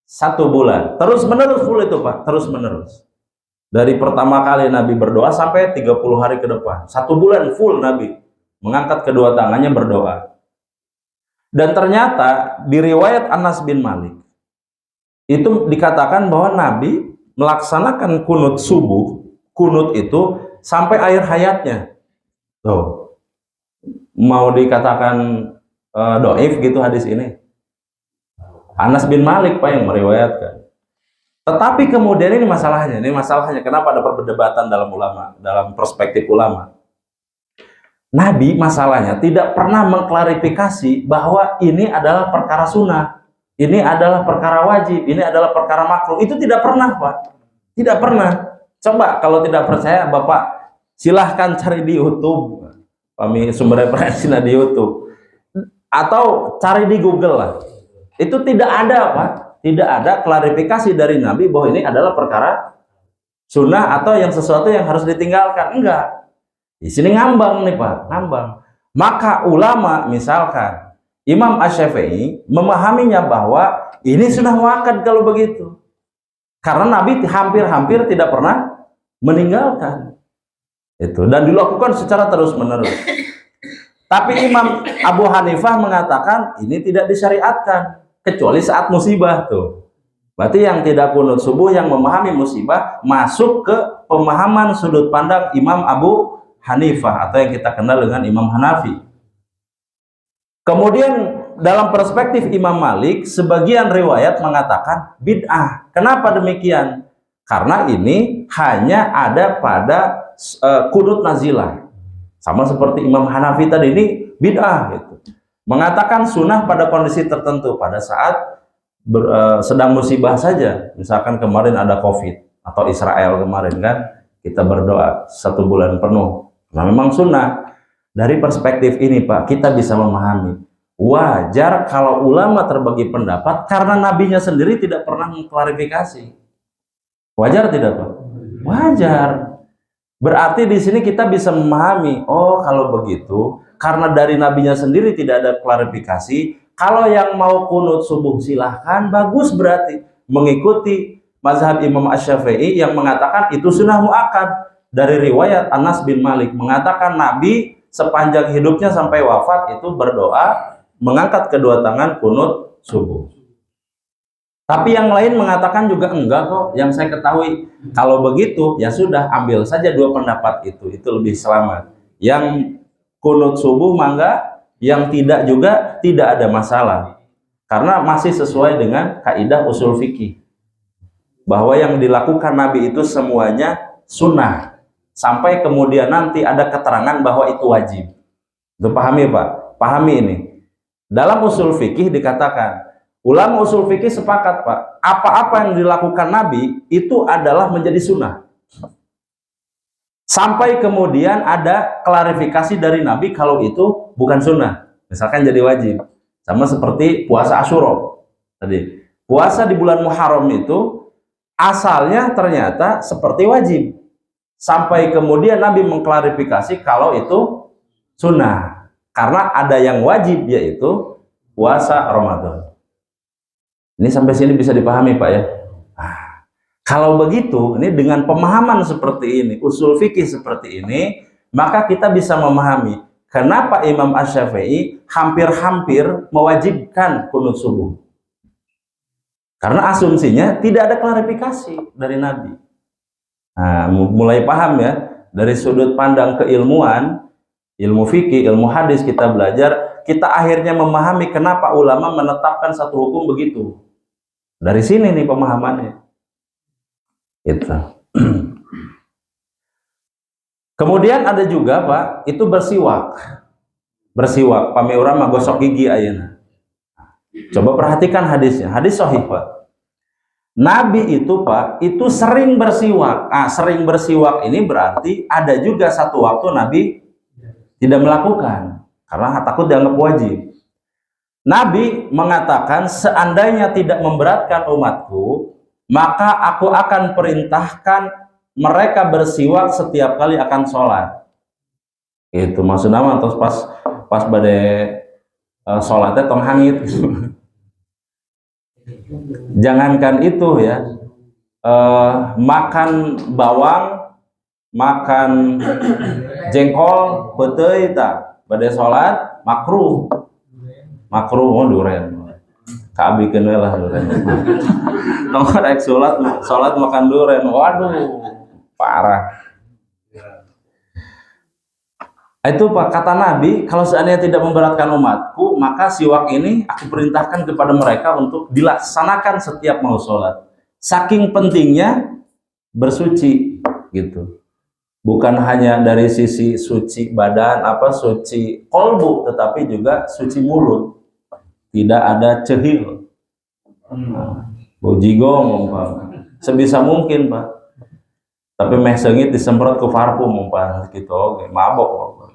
1 bulan. Terus menerus full itu Pak, terus menerus. Dari pertama kali Nabi berdoa sampai 30 hari ke depan. 1 bulan full Nabi mengangkat kedua tangannya berdoa. Dan ternyata di riwayat Anas bin Malik itu dikatakan bahwa Nabi melaksanakan kunut subuh, kunut itu sampai akhir hayatnya. Tuh. Mau dikatakan doif gitu hadis ini. Anas bin Malik Pak yang meriwayatkan. Tetapi kemudian ini masalahnya kenapa ada perdebatan dalam ulama, dalam perspektif ulama. Nabi masalahnya tidak pernah mengklarifikasi bahwa ini adalah perkara sunnah. Ini adalah perkara wajib, ini adalah perkara makruh. Itu tidak pernah, Pak. Tidak pernah. Coba kalau tidak percaya, Bapak silahkan cari di YouTube. Kami sumber referensinya di YouTube. Atau cari di Google lah. Itu tidak ada, Pak. Tidak ada klarifikasi dari Nabi bahwa ini adalah perkara sunnah atau yang sesuatu yang harus ditinggalkan. Enggak. Di sini ngambang nih, Pak. Ngambang. Maka ulama misalkan Imam Asy-Syafi'i memahaminya bahwa ini sudah muakkad kalau begitu. Karena Nabi hampir-hampir tidak pernah meninggalkan. Itu dan dilakukan secara terus-menerus. Tapi Imam Abu Hanifah mengatakan ini tidak disyariatkan kecuali saat musibah tuh. Berarti yang tidak kunut subuh yang memahami musibah masuk ke pemahaman sudut pandang Imam Abu Hanifah atau yang kita kenal dengan Imam Hanafi. Kemudian dalam perspektif Imam Malik, sebagian riwayat mengatakan bid'ah. Kenapa demikian? Karena ini hanya ada pada kunut nazilah. Sama seperti Imam Hanafi tadi, ini bid'ah gitu. Mengatakan sunnah pada kondisi tertentu, pada saat sedang musibah saja. Misalkan kemarin ada COVID atau Israel kemarin kan, kita berdoa 1 bulan penuh. Nah memang sunnah. Dari perspektif ini Pak, kita bisa memahami wajar kalau ulama terbagi pendapat karena nabinya sendiri tidak pernah mengklarifikasi. Wajar tidak Pak? Wajar. Berarti di sini kita bisa memahami, oh kalau begitu, karena dari nabinya sendiri tidak ada klarifikasi, kalau yang mau kunut subuh silahkan, bagus berarti mengikuti mazhab Imam Asy-Syafi'i yang mengatakan itu sunnah muakkad. Dari riwayat Anas bin Malik mengatakan Nabi sepanjang hidupnya sampai wafat itu berdoa mengangkat kedua tangan kunut subuh. Tapi yang lain mengatakan juga enggak kok. Yang saya ketahui kalau begitu ya sudah ambil saja 2 pendapat itu lebih selamat. Yang kunut subuh mangga, yang tidak juga tidak ada masalah. Karena masih sesuai dengan kaidah usul fikih bahwa yang dilakukan Nabi itu semuanya sunnah. Sampai kemudian nanti ada keterangan bahwa itu wajib. Itu pahami Pak? Pahami ini. Dalam usul fikih dikatakan Ulama usul fikih sepakat, Pak, apa-apa yang dilakukan Nabi itu adalah menjadi sunnah. Sampai kemudian ada klarifikasi dari Nabi kalau itu bukan sunnah, misalkan jadi wajib. Sama seperti puasa Asyura tadi. Puasa di bulan Muharram itu asalnya ternyata seperti wajib. Sampai kemudian Nabi mengklarifikasi kalau itu sunnah. Karena ada yang wajib, yaitu puasa Ramadan. Ini sampai sini bisa dipahami, Pak, ya? Nah, kalau begitu, ini dengan pemahaman seperti ini, usul fikih seperti ini, maka kita bisa memahami kenapa Imam Asy-Syafi'i hampir-hampir mewajibkan kunut subuh. Karena asumsinya tidak ada klarifikasi dari Nabi. Nah, mulai paham ya, dari sudut pandang keilmuan, ilmu fikih, ilmu hadis kita belajar, kita akhirnya memahami kenapa ulama menetapkan satu hukum begitu. Dari sini nih pemahamannya. Itu. Kemudian ada juga, Pak, itu bersiwak. Bersiwak, pami urang mah gosok gigi ayeuna. Coba perhatikan hadisnya. Hadis sahih, Pak. Nabi itu, Pak, itu sering bersiwak. Sering bersiwak ini berarti ada juga satu waktu Nabi tidak melakukan karena takut dianggap wajib. Nabi mengatakan, seandainya tidak memberatkan umatku, maka aku akan perintahkan mereka bersiwak setiap kali akan sholat. Itu maksudnya terus pas badai sholatnya tong hangit. Jangankan itu ya, makan bawang, makan jengkol, peteu tak badai sholat makruh. Makruh duren. Kabikeun lah duren. Tong rek sholat makan duren. Waduh, parah. Itu, Pak, kata Nabi, kalau seandainya tidak memberatkan umatku, maka siwak ini aku perintahkan kepada mereka untuk dilaksanakan setiap mau sholat. Saking pentingnya bersuci, gitu. Bukan hanya dari sisi suci badan, suci kolbu, tetapi juga suci mulut. Tidak ada cehil. Bojigong, Pak. Sebisa mungkin, Pak. Tapi meh seungit disemprot ke parfum, Pak. Gitu, oke, mabok, Pak.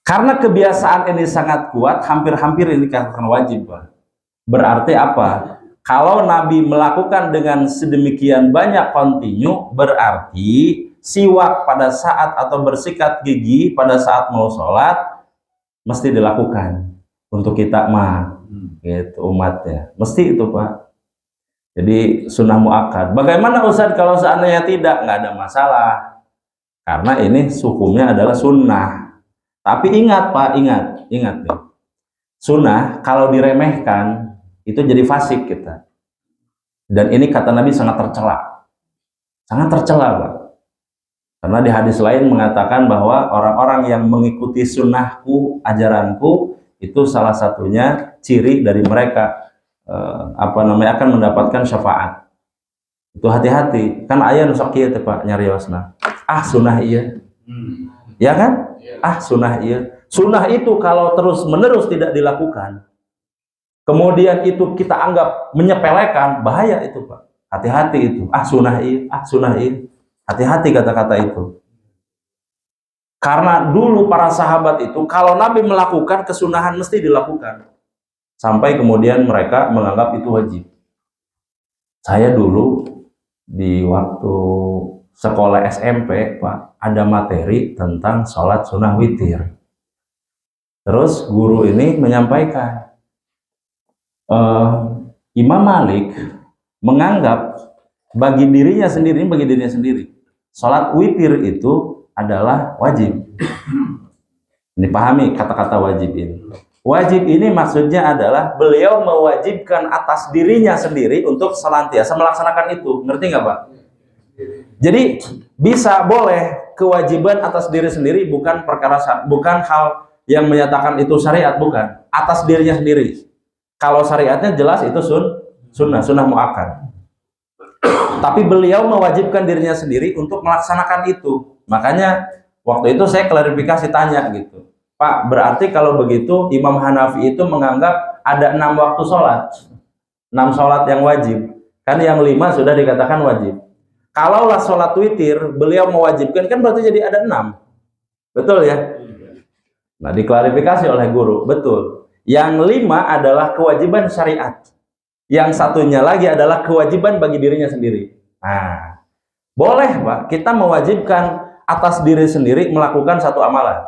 Karena kebiasaan ini sangat kuat, hampir-hampir ini dikatakan wajib, Pak. Berarti apa? Kalau Nabi melakukan dengan sedemikian banyak kontinu, berarti siwak pada saat atau bersikat gigi pada saat mau sholat mesti dilakukan untuk kita gitu umatnya. Mesti itu, Pak. Jadi sunnah muakkad. Bagaimana Ustaz kalau seandainya tidak? Nggak ada masalah. Karena ini hukumnya adalah sunnah. Tapi ingat, Pak, ingat nih. Sunnah kalau diremehkan itu jadi fasik kita. Dan ini kata Nabi sangat tercela. Sangat tercela, Pak. Karena di hadis lain mengatakan bahwa orang-orang yang mengikuti sunnahku, ajaranku, itu salah satunya ciri dari mereka akan mendapatkan syafaat. Itu hati-hati. Kan aya nu sok kieu teh, Pak, nyariosna. Sunnah iya. Ya kan? Sunnah iya. Sunnah itu kalau terus-menerus tidak dilakukan, kemudian itu kita anggap menyepelekan, bahaya itu, Pak. Hati-hati itu. Sunnah iya, sunnah iya. Hati-hati kata-kata itu. Karena dulu para sahabat itu kalau Nabi melakukan kesunahan mesti dilakukan. Sampai kemudian mereka menganggap itu wajib. Saya dulu di waktu sekolah SMP, Pak, ada materi tentang sholat sunnah witir. Terus guru ini menyampaikan, Imam Malik menganggap bagi dirinya sendiri, sholat witir itu adalah wajib. Dipahami kata-kata wajib ini. Wajib ini maksudnya adalah beliau mewajibkan atas dirinya sendiri untuk senantiasa melaksanakan itu. Ngerti nggak, Pak? Jadi bisa boleh kewajiban atas diri sendiri, bukan hal yang menyatakan itu syariat, bukan. Atas dirinya sendiri. Kalau syariatnya jelas itu sunnah muakkad. Tapi beliau mewajibkan dirinya sendiri untuk melaksanakan itu. Makanya waktu itu saya klarifikasi tanya gitu. Pak, berarti kalau begitu Imam Hanafi itu menganggap ada 6 waktu sholat, 6 sholat yang wajib. Kan yang 5 sudah dikatakan wajib. Kalaulah sholat witir beliau mewajibkan, kan berarti jadi ada 6. Betul ya? Nah, diklarifikasi oleh guru, betul. Yang 5 adalah kewajiban syariat. Yang satunya lagi adalah kewajiban bagi dirinya sendiri. Nah, boleh Pak, kita mewajibkan atas diri sendiri melakukan satu amalan.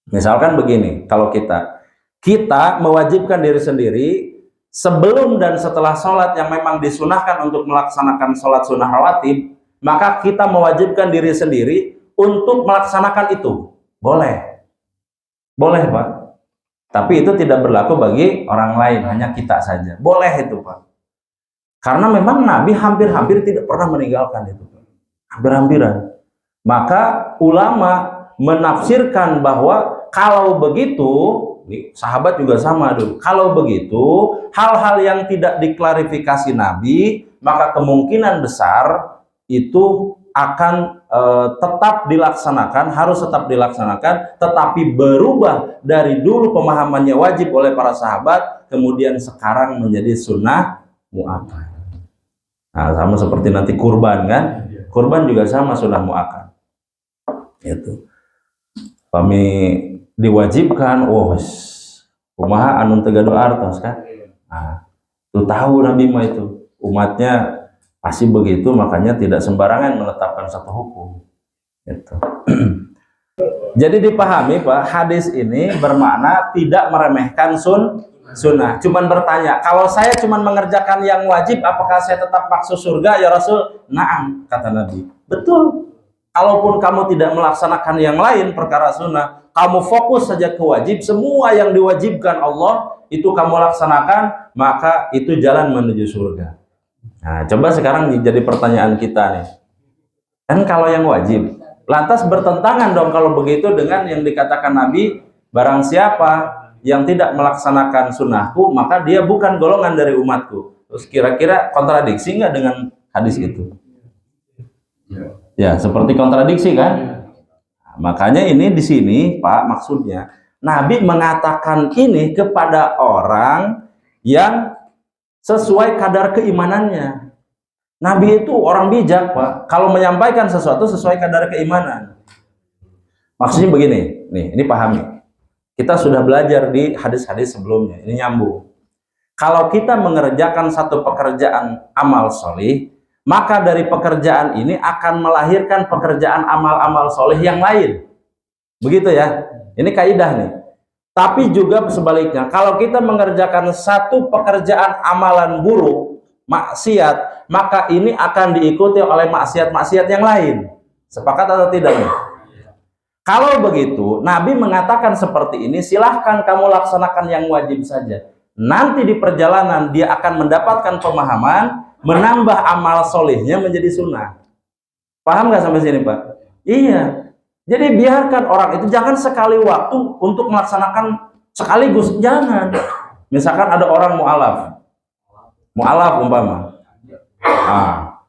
Misalkan begini, kalau kita mewajibkan diri sendiri sebelum dan setelah sholat yang memang disunahkan untuk melaksanakan sholat sunnah rawatib, maka kita mewajibkan diri sendiri untuk melaksanakan itu. Boleh Pak, tapi itu tidak berlaku bagi orang lain, hanya kita saja. Boleh itu Pak, karena memang Nabi hampir-hampir tidak pernah meninggalkan itu, hampir-hampiran. Maka ulama menafsirkan bahwa kalau begitu, sahabat juga sama dulu, kalau begitu hal-hal yang tidak diklarifikasi Nabi, maka kemungkinan besar itu akan tetap dilaksanakan, harus tetap dilaksanakan, tetapi berubah dari dulu pemahamannya wajib oleh para sahabat, kemudian sekarang menjadi sunnah muakkad. Nah, sama seperti nanti kurban kan, kurban juga sama sunnah muakkad. Itu kami diwajibkan, kumaha anu teu gaduh artos kan. Nah, itu tahu Nabi mah itu umatnya pasti begitu, makanya tidak sembarangan menetapkan satu hukum. Itu. Jadi dipahami Pak, hadis ini bermakna tidak meremehkan sunnah. Cuman bertanya, kalau saya cuman mengerjakan yang wajib, apakah saya tetap masuk surga ya Rasul? Naam, kata Nabi. Betul. Kalaupun kamu tidak melaksanakan yang lain perkara sunnah, kamu fokus saja ke wajib, semua yang diwajibkan Allah itu kamu laksanakan, maka itu jalan menuju surga. Nah, coba sekarang jadi pertanyaan kita nih. Kan kalau yang wajib, lantas bertentangan dong kalau begitu dengan yang dikatakan Nabi, barang siapa yang tidak melaksanakan sunnahku, maka dia bukan golongan dari umatku. Terus kira-kira kontradiksi nggak dengan hadis itu? Ya, seperti kontradiksi kan? Nah, makanya ini di sini Pak, maksudnya Nabi mengatakan ini kepada orang yang sesuai kadar keimanannya. Nabi itu orang bijak Pak, kalau menyampaikan sesuatu sesuai kadar keimanan. Maksudnya begini, nih, ini pahami. Kita sudah belajar di hadis-hadis sebelumnya, ini nyambung. Kalau kita mengerjakan satu pekerjaan amal solih, maka dari pekerjaan ini akan melahirkan pekerjaan amal-amal soleh yang lain. Begitu ya, ini kaidah nih. Tapi juga sebaliknya, kalau kita mengerjakan satu pekerjaan amalan buruk, maksiat, maka ini akan diikuti oleh maksiat-maksiat yang lain. Sepakat atau tidak nih? Kalau begitu, Nabi mengatakan seperti ini, silahkan kamu laksanakan yang wajib saja. Nanti di perjalanan dia akan mendapatkan pemahaman, menambah amal solihnya menjadi sunnah. Paham nggak sampai sini Pak? Iya. Jadi biarkan orang itu jangan sekali waktu untuk melaksanakan sekaligus, jangan. Misalkan ada orang mu'alaf umpama. Nah,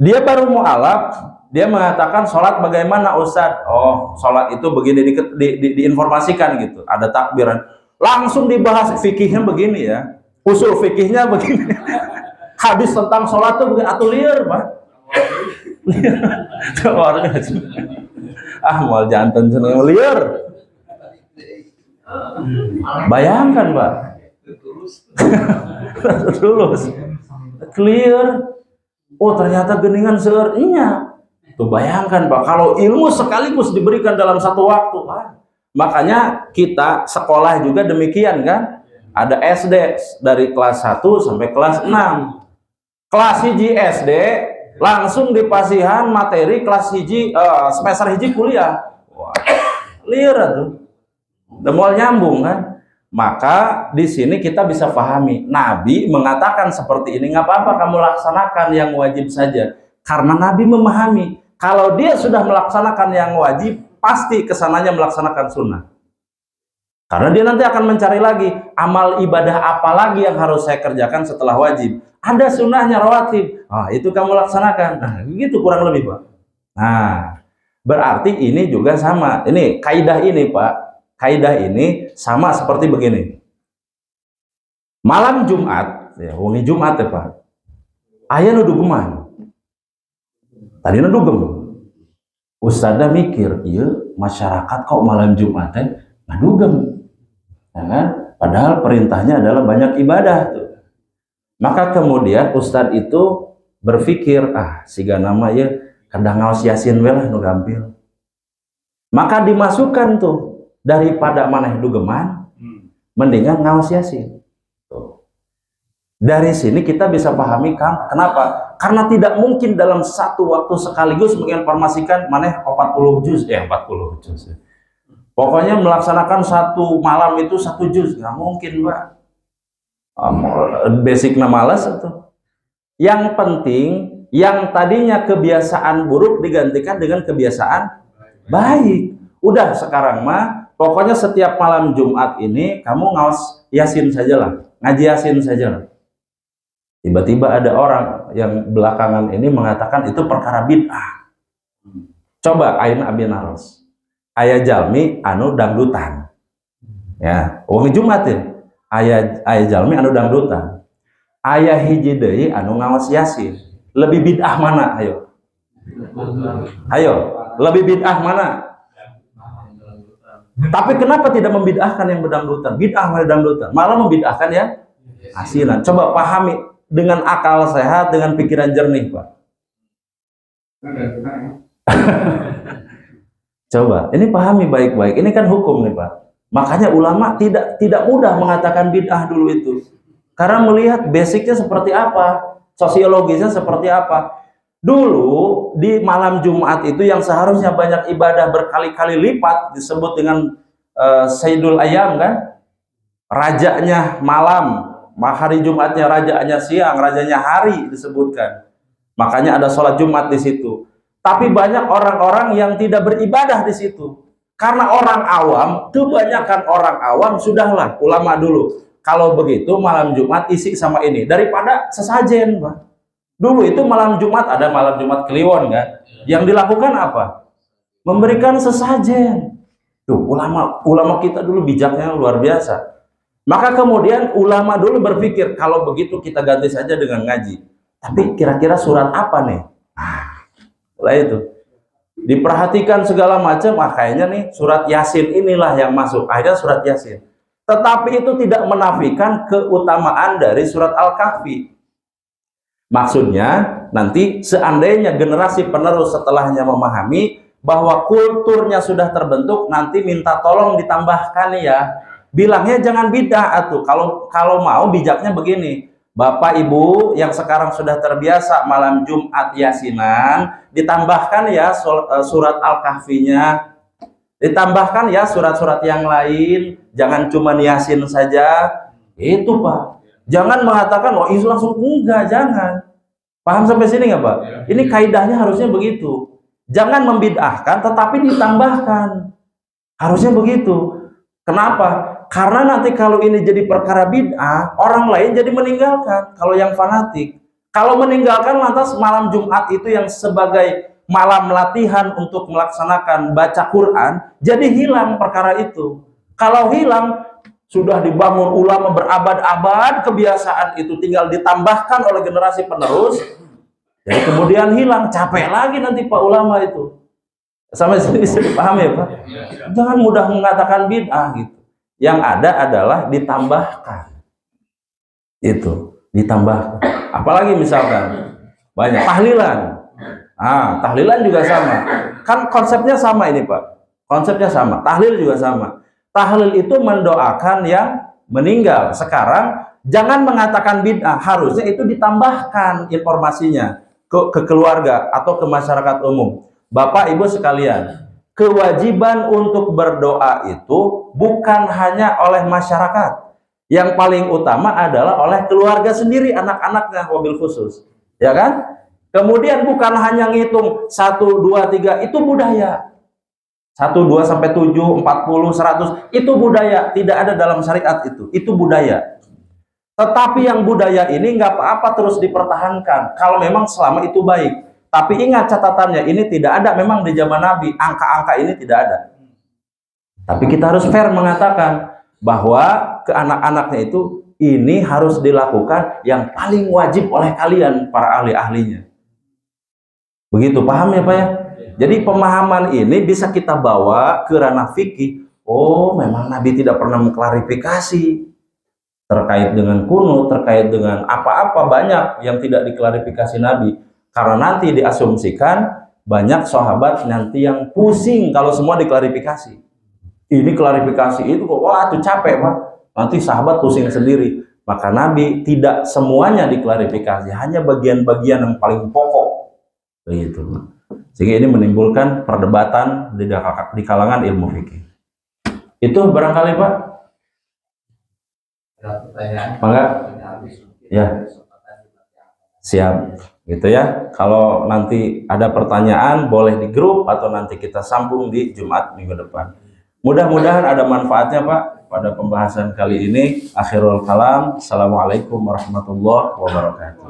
dia baru mu'alaf, dia mengatakan sholat bagaimana Ustadz? Oh, sholat itu begini, diinformasikan gitu, ada takbiran. Langsung dibahas fikihnya begini ya, usul fikihnya begini. Hadis tentang sholat itu bukan atuh liar Pak. Mal jantan seneng liar. Bayangkan Pak. Tulus. Clear. Oh ternyata geningan seueur. Iya. Tuh bayangkan Pak, kalau ilmu sekaligus diberikan dalam satu waktu. Makanya kita sekolah juga demikian kan. Ada SD dari kelas 1 sampai kelas 6. Kelas hiji SD langsung dipasihan materi kelas hiji semester hiji kuliah. Wah, liar tuh. Demol nyambung kan? Maka di sini kita bisa pahami Nabi mengatakan seperti ini, nggak apa-apa kamu laksanakan yang wajib saja. Karena Nabi memahami kalau dia sudah melaksanakan yang wajib, pasti kesananya melaksanakan sunnah. Karena dia nanti akan mencari lagi amal ibadah apa lagi yang harus saya kerjakan setelah wajib. Ada sunnahnya rawatib, itu kamu laksanakan. Nah, gitu kurang lebih Pak. Nah, Berarti ini juga sama. Ini kaidah ini, Pak. Kaidah ini sama seperti begini. Malam Jumat, ya, wengi Jumat ya, Pak. Aya nu dugeman. Tadi nu dugem. Ustadznya mikir, iya masyarakat kok malam Jumat teh ngadugem. Ya kan? Padahal perintahnya adalah banyak ibadah tuh. Maka kemudian Ustadz itu berpikir, siga nama ya kadang ngaos Yasin we lah nu gampil. Maka dimasukkan tuh daripada maneh dugeman, mendingan ngaos Yasin. Tuh. Dari sini kita bisa pahami kan kenapa? Karena tidak mungkin dalam satu waktu sekaligus menginformasikan maneh 40 juz, 40 juz. Pokoknya melaksanakan satu malam itu 1 juz, nggak mungkin, Pak. Basicnya malas itu. Yang penting, yang tadinya kebiasaan buruk digantikan dengan kebiasaan baik. Udah sekarang mah, pokoknya setiap malam Jumat ini kamu ngaos Yasin sajalah, ngaji Yasin sajalah. Tiba-tiba ada orang yang belakangan ini mengatakan itu perkara bid'ah. Coba ayeuna abi naros. Aya jalmi anu dangdutan. Ya, wong Jumat ya. Aya jalmi anu dangdutan. Aya hiji deui anu ngaos Yasin. Lebih bid'ah mana? Ayo. Ayo, lebih bid'ah mana? Tapi kenapa tidak membid'ahkan yang berdangdutan? Bid'ah dangdutan, malah membid'ahkan ya asilan. Coba pahami dengan akal sehat, dengan pikiran jernih, Pak. Coba, ini pahami baik-baik. Ini kan hukum nih, Pak. Makanya ulama tidak mudah mengatakan bid'ah dulu itu. Karena melihat basicnya seperti apa, sosiologisnya seperti apa. Dulu di malam Jumat itu yang seharusnya banyak ibadah berkali-kali lipat disebut dengan Sayyidul Ayam kan? Rajanya malam. Hari Jumatnya rajanya siang, rajanya hari disebutkan. Makanya ada sholat Jumat di situ. Tapi banyak orang-orang yang tidak beribadah di situ. Karena orang awam, kebanyakan orang awam sudahlah ulama dulu. Kalau begitu malam Jumat isi sama ini daripada sesajen, Pak. Dulu itu malam Jumat ada malam Jumat Kliwon kan? Yang dilakukan apa? Memberikan sesajen. Tuh ulama kita dulu bijaknya luar biasa. Maka kemudian ulama dulu berpikir kalau begitu kita ganti saja dengan ngaji. Tapi kira-kira surat apa nih? Mulai itu diperhatikan segala macam, kayaknya nih surat Yasin inilah yang masuk. Akhirnya surat Yasin. Tetapi itu tidak menafikan keutamaan dari surat Al-Kahfi. Maksudnya nanti seandainya generasi penerus setelahnya memahami bahwa kulturnya sudah terbentuk, nanti minta tolong ditambahkan ya. Bilangnya jangan bid'ah atuh. Kalau mau bijaknya begini. Bapak Ibu yang sekarang sudah terbiasa malam Jumat Yasinan, ditambahkan ya surat Al-Kahfinya. Ditambahkan ya surat-surat yang lain, jangan cuma Yasin saja. Itu, Pak. Jangan mengatakan oh itu langsung enggak, jangan. Paham sampai sini nggak, Pak? Ini kaidahnya harusnya begitu. Jangan membid'ahkan tetapi ditambahkan. Harusnya begitu. Kenapa? Karena nanti kalau ini jadi perkara bid'ah, orang lain jadi meninggalkan. Kalau yang fanatik, kalau meninggalkan lantas malam Jumat itu yang sebagai malam latihan untuk melaksanakan baca Quran, jadi hilang perkara itu. Kalau hilang, sudah dibangun ulama berabad-abad kebiasaan itu tinggal ditambahkan oleh generasi penerus, jadi kemudian hilang, capek lagi nanti Pak ulama itu. Sampai sini paham ya, Pak? Jangan mudah mengatakan bid'ah gitu. Yang ada adalah ditambahkan. Itu, ditambahkan. Apalagi misalkan banyak tahlilan. Tahlilan juga sama. Kan konsepnya sama ini, Pak. Konsepnya sama. Tahlil juga sama. Tahlil itu mendoakan yang meninggal. Sekarang jangan mengatakan bid'ah, harusnya itu ditambahkan informasinya ke keluarga atau ke masyarakat umum. Bapak Ibu sekalian, kewajiban untuk berdoa itu bukan hanya oleh masyarakat. Yang paling utama adalah oleh keluarga sendiri, anak-anaknya wabil khusus. Ya kan? Kemudian bukan hanya ngitung 1, 2, 3, itu budaya. 1, 2, sampai 7, 40, 100, itu budaya. Tidak ada dalam syariat itu budaya. Tetapi yang budaya ini nggak apa-apa terus dipertahankan. Kalau memang selama itu baik. Tapi ingat catatannya, ini tidak ada memang di zaman Nabi, angka-angka ini tidak ada. Tapi kita harus fair mengatakan bahwa ke anak-anaknya itu ini harus dilakukan yang paling wajib oleh kalian para ahli-ahlinya. Begitu, paham ya Pak ya? Jadi pemahaman ini bisa kita bawa ke ranah fikih. Oh, memang Nabi tidak pernah mengklarifikasi terkait dengan kunut, terkait dengan apa-apa, banyak yang tidak diklarifikasi Nabi. Karena nanti diasumsikan banyak sahabat nanti yang pusing kalau semua diklarifikasi. Ini klarifikasi itu kok, wah itu capek Pak. Nanti sahabat pusing sendiri. Maka Nabi tidak semuanya diklarifikasi, hanya bagian-bagian yang paling pokok. Begitu. Sehingga ini menimbulkan perdebatan di kalangan ilmu fikih. Itu barangkali Pak. Maka ya. Siap. Gitu ya. Kalau nanti ada pertanyaan boleh di grup atau nanti kita sambung di Jumat minggu depan. Mudah-mudahan ada manfaatnya Pak pada pembahasan kali ini. Akhirul kalam. Assalamualaikum warahmatullahi wabarakatuh.